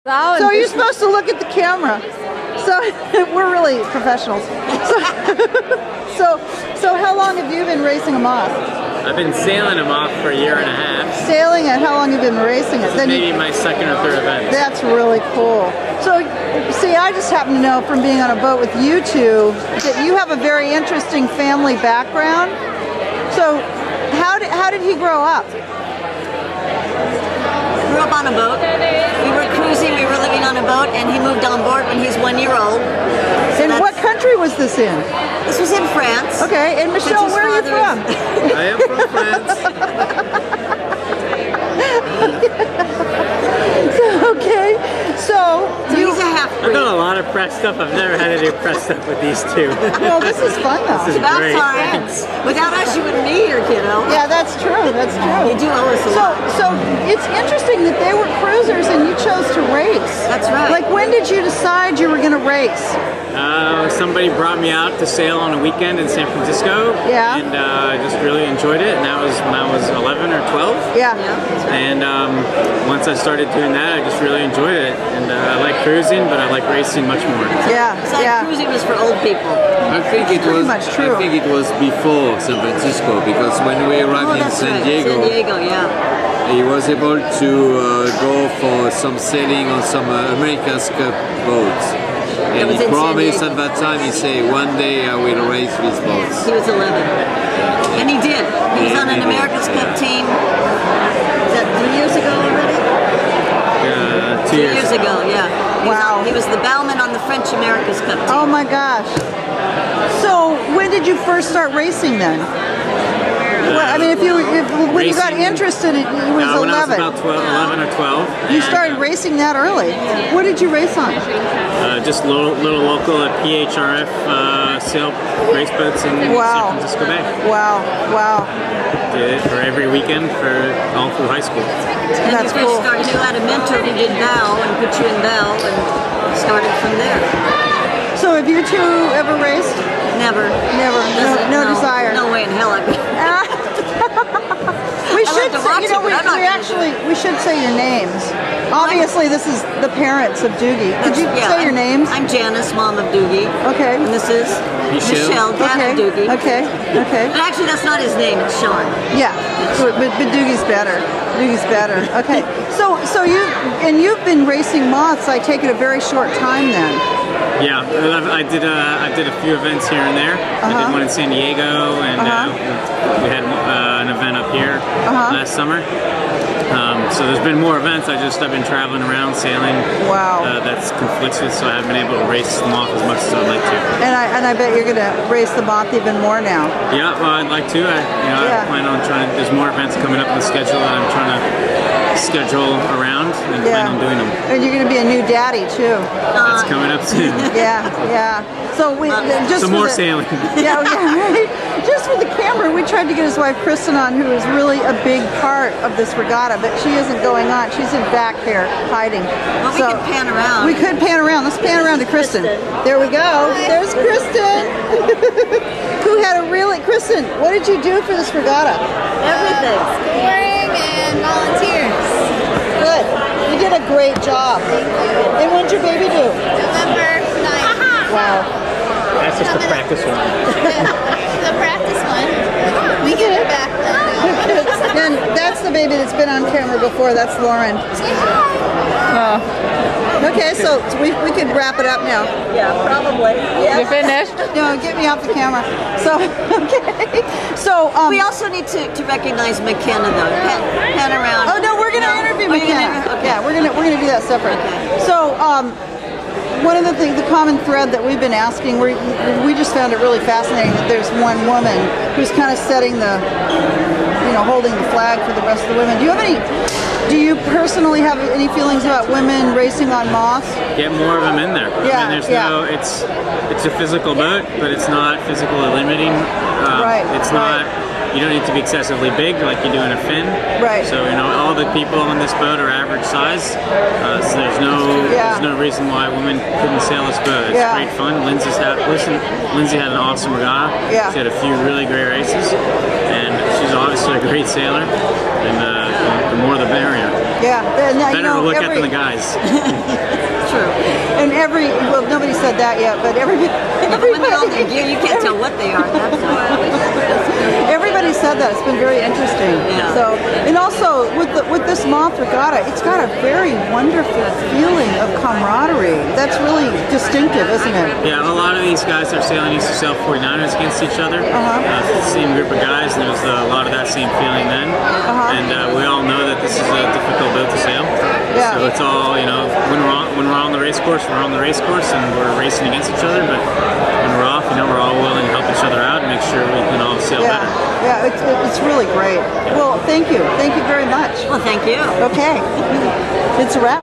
So you're supposed to look at the camera. So we're really professionals. So how long have you been racing a moth? I've been sailing a moth for a year and a half. Sailing it? How long have you been racing it? This is maybe my second or third event. That's really cool. So, see, I just happen to know from being on a boat with you two that you have a very interesting family background. So, how did he grow up? Grew up on a boat. We were cruising, we were living on a boat, and he moved on board when he's 1 year old. So and what country was this in? This was in France. Okay, and Michelle, where are you from? I am from France. Okay, so he's a half-breed. I've done a lot of press stuff. I've never had to do press stuff with these two. Well, this is fun though. This is About great. time. Without us, you wouldn't be here, kiddo. Yeah, that's true. That's true. You do owe us a lot. So it's interesting that they were cruisers and you chose to race. That's right. Like, when did you decide you were going to race? Somebody brought me out to sail on a weekend in San Francisco. Yeah. And I just really enjoyed it. And that was when I was 11 or 12. Yeah. And once I started doing that, I just really enjoyed it. And I like cruising, but I like racing much more. Yeah. So cruising was for old people. I think it was. much true. I think it was before San Francisco, because when we arrived in San Diego, yeah. he was able to go for some sailing on some America's Cup boats. And he promised at that time, he said, one day I will race these boats. He was 11. And he did. He was on an America's Cup team. Is that 3 years ago already? 2 years ago, yeah. Wow. He was the bowman on the French America's Cup team. Oh my gosh. So when did you first start racing then? Well, I mean, when you got interested, it was 11. When I was about 11 or 12. You started racing that early. What did you race on? Just little local at PHRF sail race boats in San Francisco Bay. Wow, wow. Did it for every weekend for all through high school. And That's you cool. started, you had a mentor who did bow and put you in bow and started from there. So have you two ever raced? Never. Never. No desire. No way in hell I could. We I should like to say, watch you know, it, but I'm not gonna do it. we should say your names. Obviously, this is the parents of Doogie. Could you say your names? I'm Janice, mom of Doogie. Okay. And this is Michelle, dad of Doogie. Okay. Okay. And actually, that's not his name. It's Sean. Yeah. But Doogie's better. Doogie's better. Okay. So you've been racing moths. I take it a very short time then. Yeah, I did a few events here and there. I did one in San Diego, and we had an event up here last summer. So there's been more events. I've been traveling around sailing. Wow. That's conflicts with, so I haven't been able to race them off as much as I'd like to. And I bet you're gonna race the moth even more now. Yeah, well, I'd like to. I plan on trying. There's more events coming up in the schedule that I'm trying to schedule around and plan on doing them. And you're gonna be a new daddy too. That's coming up soon. Yeah. So we just some more sailing. Yeah, right. Just for the camera, we tried to get his wife Kristen on, who is really a big part of this regatta, but she isn't going on. She's in back here hiding. Well, we could pan around. We could pan around. Let's pan around to Kristen. There we go. There's Kristen. Who had a really Kristen, what did you do for this regatta? Everything. Touring and volunteers. Good. You did a great job. And when did your baby do? November 9th. Wow. That's just the practice one. The practice one. We get it back then. And that's the baby that's been on camera before. That's Lauren. Okay, so we could wrap it up now. Yeah, probably. Yeah. You finished? No, get me off the camera. So, okay. So, we also need to recognize McKenna though. Pan around. Oh no, we're gonna interview McKenna. Okay. Yeah, we're gonna do that separate. Okay. So, one of the things, the common thread that we've been asking, we just found it really fascinating that there's one woman who's kind of setting the, holding the flag for the rest of the women. Do you personally have any feelings about women racing on moths? Get more of them in there. Yeah, I mean, it's a physical boat, but it's not physically limiting. Right. It's not. You don't need to be excessively big like you do in a fin. Right. So all the people on this boat are average size. So there's no reason why women couldn't sail this boat. It's great fun. Lindsay had an awesome regatta. Yeah. She had a few really great races, and she's obviously a great sailor. And the more the merrier. Yeah. Better to look at than the guys. well, nobody said that yet, but everybody. When they're all their gear, you can't tell what they are. That's Everybody said that. It's been very interesting. Yeah. So, and also with this moth regatta, it's got a very wonderful feeling of camaraderie. That's really distinctive, isn't it? Yeah, a lot of these guys that are sailing used to sail 49ers against each other. Same group of guys, and there was a lot of that same feeling then. And we all know that this is a difficult boat to sail. Yeah. So it's all, when we're on the race course, we're on the race course, and we're racing against each other. But when we're off, we're all willing to help each other out and make sure we can all sail better. Yeah, it's really great. Well, thank you very much. Well, thank you. Okay, it's a wrap.